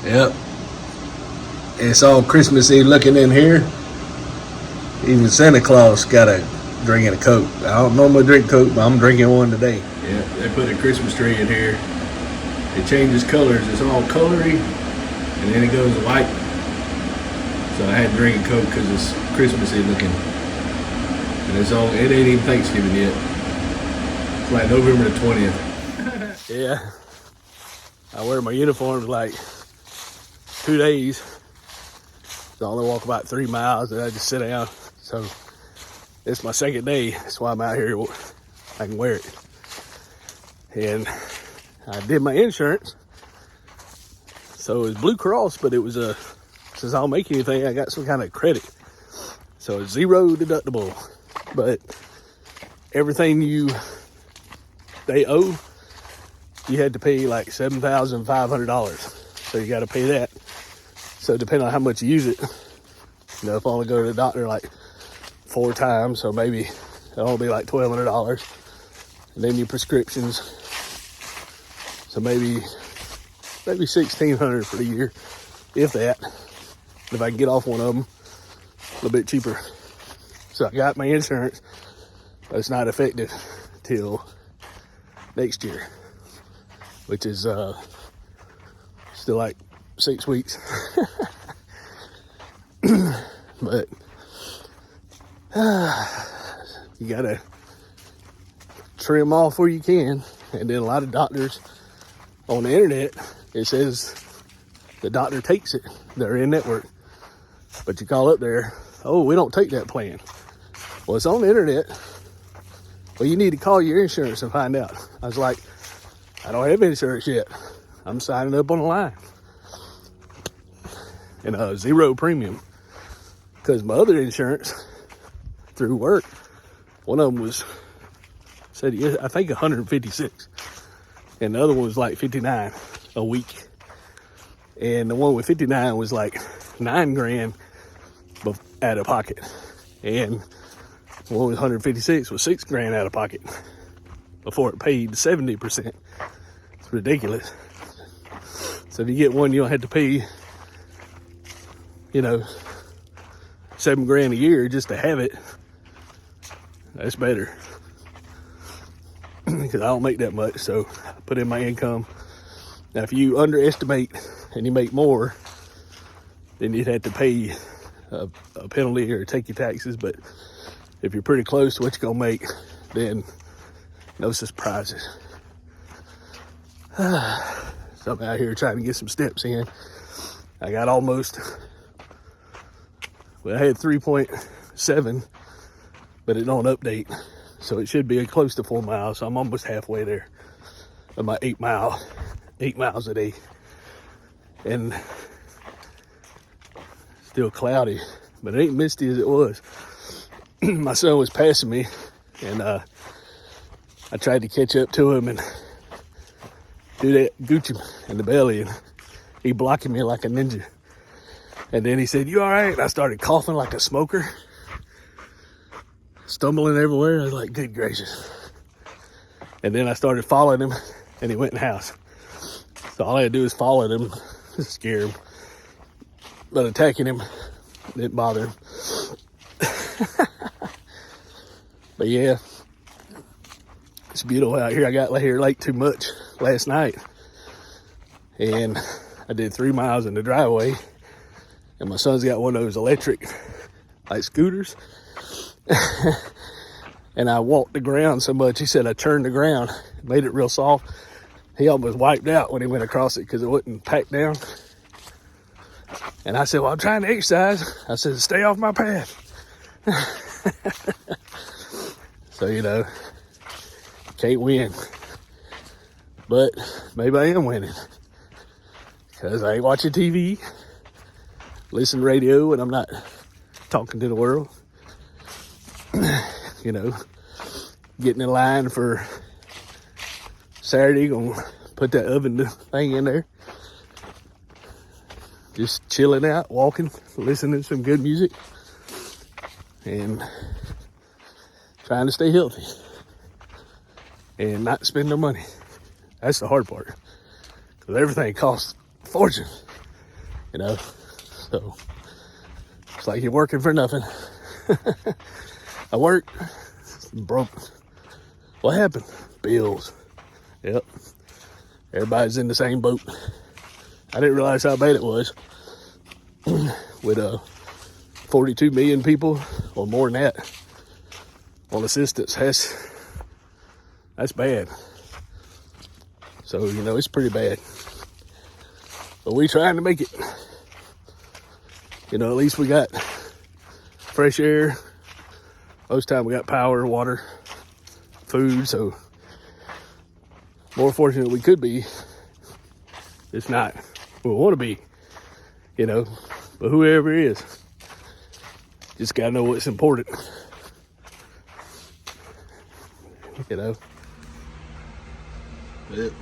Yep. It's all Christmassy looking in here. Even Santa Claus got a drinking a Coke. I don't normally drink Coke, but I'm drinking one today. Yeah, they put a Christmas tree in here. It changes colors. It's all colory, and then it goes white. So I had to drink a Coke because it's Christmassy looking. And it ain't even Thanksgiving yet. It's like November the 20th. Yeah. I wear my uniforms like 2 days. So I only walk about 3 miles and I just sit down. So it's my second day. That's why I'm out here. I can wear it. And I did my insurance. So it was Blue Cross, but it was since I don't make anything, I got some kind of credit. So it's $0 deductible. But everything they owe, you had to pay like $7,500. So you got to pay that. So depending on how much you use it, if I only go to the doctor like 4 times, so maybe it'll be like $1,200. And then your prescriptions, so maybe $1,600 for the year, if that. If I can get off one of them, a little bit cheaper. So I got my insurance, but it's not effective till next year, which is still like 6 weeks. But you gotta trim off where you can. And then a lot of doctors on the internet, it says the doctor takes it. They're in network. But you call up there, oh, we don't take that plan. Well, it's on the internet. Well, you need to call your insurance and find out. I was like, I don't have insurance yet. I'm signing up on the line. And $0 premium. Because my other insurance through work, one of them said I think 156. And the other one was like 59 a week. And the one with 59 was like $9,000 out of pocket. And the one with 156 was $6,000 out of pocket before it paid 70%. It's ridiculous. So if you get one, you don't have to pay, $7,000 a year just to have it. That's better. Because I don't make that much, so I put in my income. Now, if you underestimate and you make more, then you'd have to pay a penalty or take your taxes. But if you're pretty close to what you're gonna make, then no surprises. So I'm out here trying to get some steps in. I got I had 3.7, but it don't update. So it should be close to 4 miles. So I'm almost halfway there. About 8 miles a day. And still cloudy, but it ain't misty as it was. My son was passing me, and I tried to catch up to him and do that, gooch him in the belly, and he blocking me like a ninja. And then he said, "You all right?" And I started coughing like a smoker, stumbling everywhere. I was like, good gracious. And then I started following him, and he went in the house. So all I had to do is follow him, scare him. But attacking him didn't bother him. But yeah, it's beautiful out here. I got here late too much last night. And I did 3 miles in the driveway. And my son's got one of those electric, like scooters. And I walked the ground so much, he said I turned the ground, made it real soft. He almost wiped out when he went across it because it wasn't packed down. And I said, well, I'm trying to exercise. I said, stay off my path. So, can't win. But maybe I am winning. Because I ain't watching TV, listen to radio, and I'm not talking to the world. Getting in line for Saturday, gonna put that oven thing in there. Just chilling out, walking, listening to some good music, and trying to stay healthy and not spend no money. That's the hard part, because everything costs a fortune. you know. So it's like you're working for nothing. I work, broke. What happened? Bills. Yep. Everybody's in the same boat. I didn't realize how bad it was. With 42 million people, or more than that, on assistance. That's bad. So, you know, it's pretty bad. But we trying to make it. You know, at least we got fresh air. Most time we got power, water, food. So, more fortunate we could be. It's not. We want to be, you know. But whoever it is, just got to know what's important. You know. But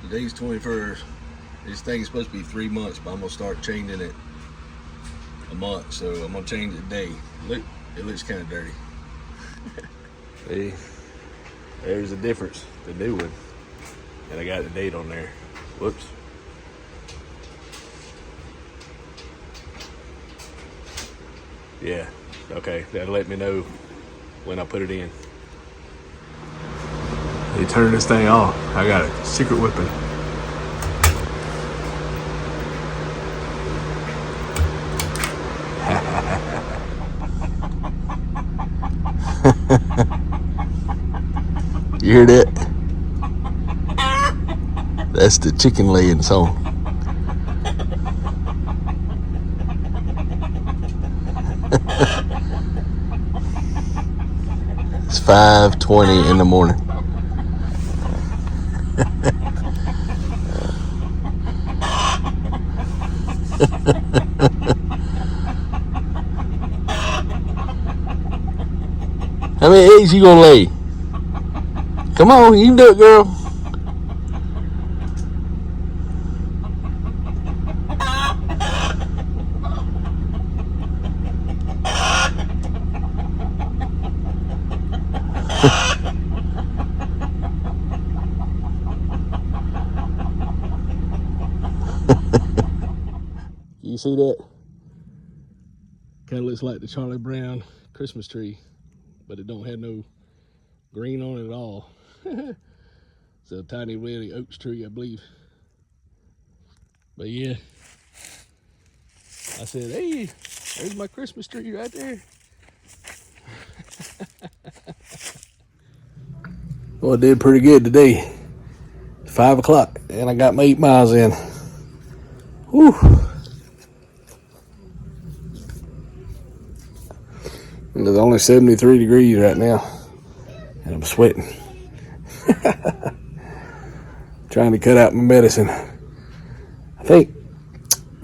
today's 21st. This thing's supposed to be 3 months, but I'm going to start changing it a month. So I'm going to change it today. Look, it looks kind of dirty. See, there's the difference. The new one. And I got the date on there. Whoops. Yeah, okay, that'll let me know when I put it in. They turn this thing off. I got a secret weapon. You hear that? That's the chicken laying song. It's 5:20 in the morning. How many eggs you gonna lay? Come on, you can do it, girl. You see that? Kind of looks like the Charlie Brown Christmas tree, but it don't have no green on it at all. It's a tiny really oak tree, I believe. But yeah, I said, hey, there's my Christmas tree right there. Well, I did pretty good today. 5 o'clock, and I got my 8 miles in. Whew. And it's only 73 degrees right now, and I'm sweating. Trying to cut out my medicine. I think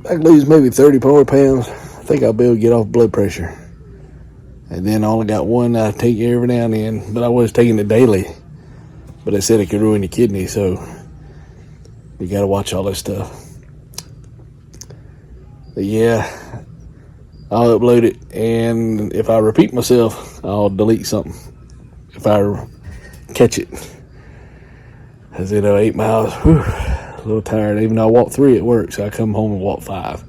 I can lose maybe 30 more pounds. I think I'll be able to get off blood pressure. And then I only got one I take every now and then, but I was taking it daily. But they said it could ruin your kidney, so you gotta watch all this stuff. But yeah, I'll upload it, and if I repeat myself, I'll delete something if I catch it. As you know, 8 miles, whew, a little tired. Even though I walked 3 at work, so I come home and walk 5.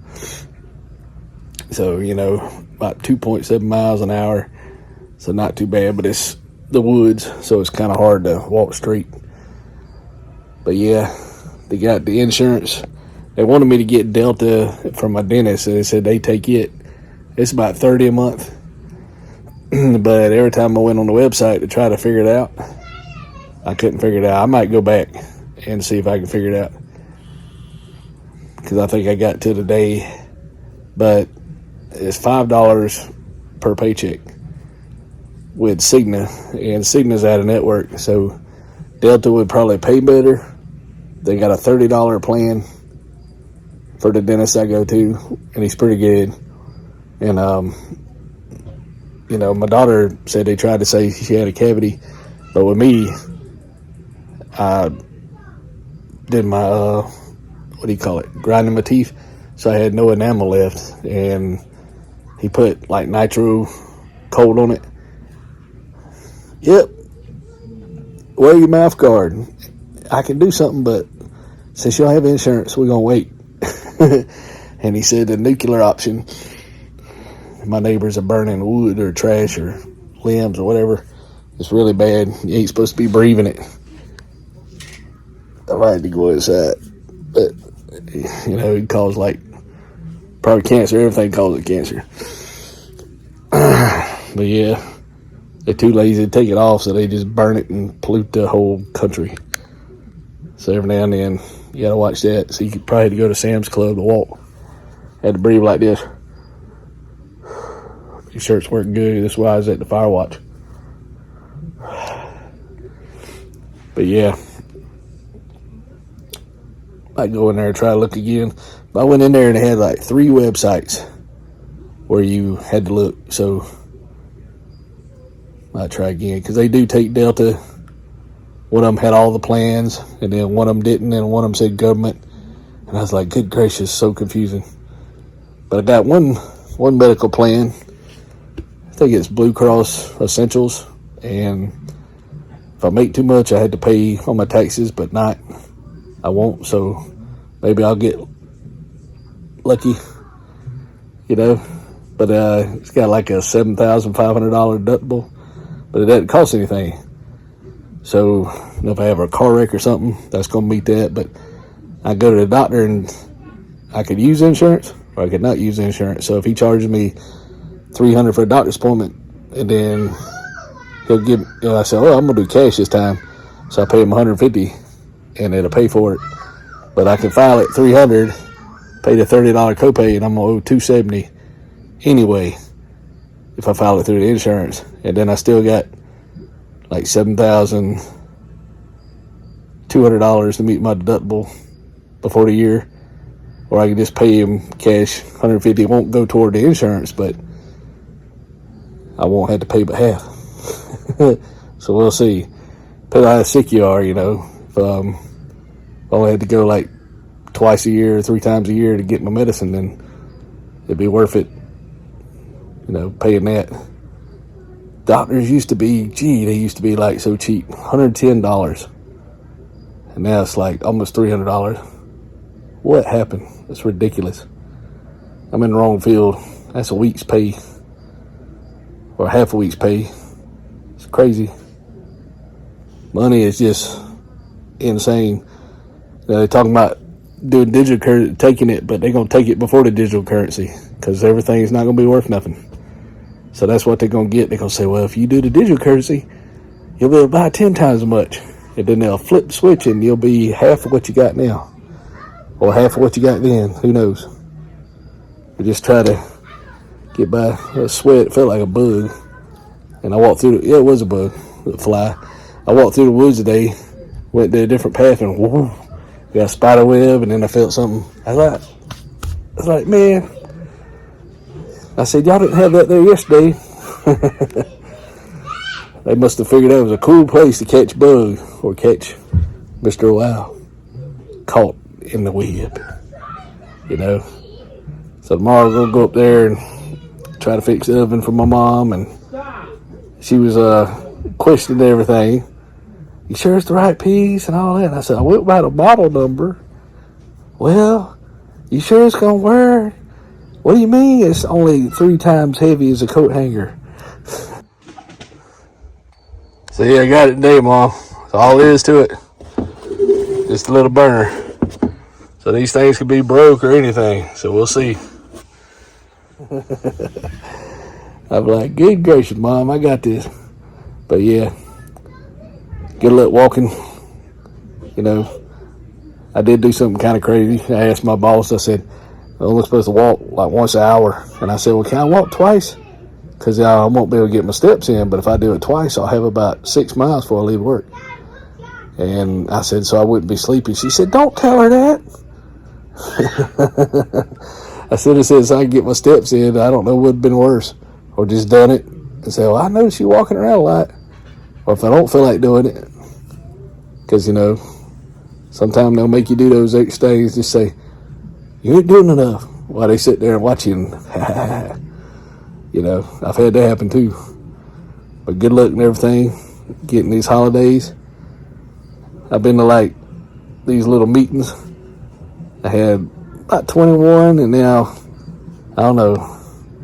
So, you know, about 2.7 miles an hour. So not too bad, but it's the woods, so it's kind of hard to walk straight. But yeah, they got the insurance. They wanted me to get Delta from my dentist, and they said they take it. It's about $30 a month. But every time I went on the website to try to figure it out, I couldn't figure it out. I might go back and see if I can figure it out, because I think I got to today. But it's $5 per paycheck with Cigna, and Cigna's out of network, so Delta would probably pay better. They got a $30 plan for the dentist I go to, and he's pretty good. And you know, my daughter said they tried to say she had a cavity, but with me, I did my what do you call it, grinding my teeth, so I had no enamel left, and he put like nitro cold on it. Yep, wear your mouth guard. I can do something, but since y'all have insurance, we're gonna wait. And he said the nuclear option, my neighbors are burning wood or trash or limbs or whatever, it's really bad. You ain't supposed to be breathing it. I might have to go inside. But, you know, it causes probably cancer. Everything causes cancer. But yeah, they're too lazy to take it off, so they just burn it and pollute the whole country. So every now and then, you gotta watch that. So you could probably have to go to Sam's Club to walk. Had to breathe like this. These shirts work good. That's why I was at the fire watch. But yeah, I go in there and try to look again. But I went in there and they had 3 websites where you had to look. So I try again because they do take Delta. One of them had all the plans, and then one of them didn't, and one of them said government. And I was like, good gracious, so confusing. But I got one medical plan. I think it's Blue Cross Essentials, and if I make too much, I had to pay on my taxes, but I won't, so maybe I'll get lucky, you know. But it's got a $7,500 deductible, but it doesn't cost anything. So if I have a car wreck or something, that's going to meet that. But I go to the doctor and I could use insurance or I could not use insurance. So if he charges me $300 for a doctor's appointment, and then he'll give, I said, I'm going to do cash this time. So I pay him $150 and it'll pay for it. But I can file it $300, pay the $30 copay, and I'm going to owe $270 anyway if I file it through the insurance. And then I still got $7,200 to meet my deductible before the year. Or I can just pay him cash $150. It won't go toward the insurance, but I won't have to pay but half. So we'll see. Depending on how sick you are, you know. If I only had to go twice a year or 3 times a year to get my medicine, then it'd be worth it, you know, paying that. Doctors used to be, they used to be so cheap, $110. And now it's almost $300. What happened? It's ridiculous. I'm in the wrong field. That's a week's pay. Or half a week's pay. It's crazy. Money is just insane. You know, they're talking about doing digital currency, taking it, but they're going to take it before the digital currency because everything's not going to be worth nothing. So that's what they're going to get. They're going to say, well, if you do the digital currency, you'll be able to buy 10 times as much. And then they'll flip the switch and you'll be half of what you got now. Or half of what you got then. Who knows? We just try to get by. A sweat, it felt like a bug. And I walked through it was a bug, a fly. I walked through the woods today, went to a different path, and whoo, got a spider web, and then I felt something. I was like, man. I said, y'all didn't have that there yesterday. They must have figured that was a cool place to catch bug or catch Mr. Wow caught in the web, you know. So tomorrow we'll go up there and try to fix the oven for my mom, and she was questioning everything. You sure it's the right piece and all that? And I said, I went by the model number. Well, you sure it's gonna work? What do you mean it's only 3 times heavy as a coat hanger? So yeah, I got it today, Mom. That's all there is to it. Just a little burner. So these things could be broke or anything. So we'll see. I'm like, good gracious, Mom, I got this. But yeah, good luck walking. You know, I did do something kind of crazy. I asked my boss, I said, I'm only supposed to walk once an hour. And I said, well, can I walk twice? Because I won't be able to get my steps in. But if I do it twice, I'll have about 6 miles before I leave work. And I said, so I wouldn't be sleepy. She said, don't tell her that. I said, so I can get my steps in. I don't know what would have been worse. Or just done it and say, well, I noticed you walking around a lot. Or if I don't feel like doing it. Because, you know, sometimes they'll make you do those extra things. Just say, you ain't doing enough. While they sit there and watch you. You know, I've had that happen too. But good luck and everything. Getting these holidays. I've been to these little meetings. I had about 21, and now, I don't know,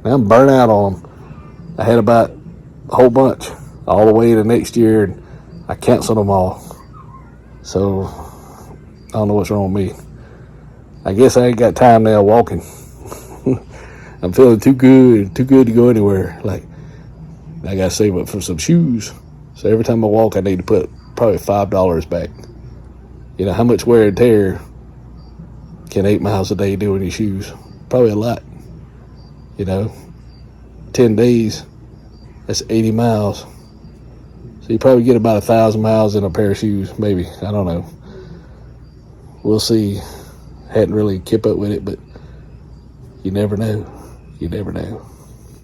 now I'm burnt out on them. I had about a whole bunch all the way to next year, and I canceled them all. So, I don't know what's wrong with me. I guess I ain't got time now walking. I'm feeling too good to go anywhere. Like, I gotta save up for some shoes. So every time I walk, I need to put probably $5 back. You know, how much wear and tear can 8 miles a day do in your shoes? Probably a lot. You know, 10 days, that's 80 miles. So you probably get about 1,000 miles in a pair of shoes, maybe. I don't know. We'll see. Hadn't really kept up with it, but you never know. You never know.